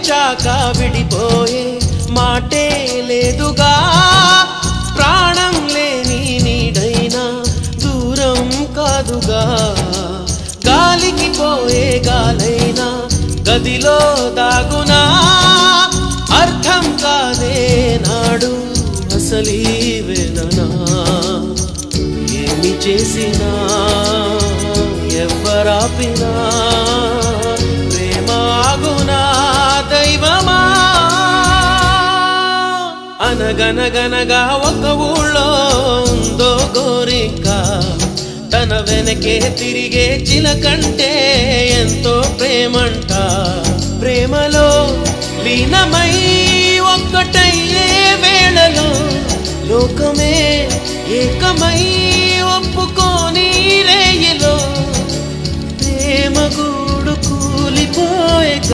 ప్రేమించాక విడిపోయే మాటే లేదుగా ప్రాణం లేని నీడైనా దూరం కాదుగా గాలికి పోయే గాలైనా గదిలో దాగునా అర్థం కాదే నాడు అసలీ వేదనా ఏమి చేసినా ఎవ్వరాపినా ప్రేమాగునా దైవమా అనగనగనగా ఒక ఊళ్ళో ఉందో గోరిక తన వెనకే తిరిగే చిలకంటే ఎంతో ప్రేమంట ప్రేమలో లీనమై ఒక్కటయ్యే వేళలో లోకమే ఏకమై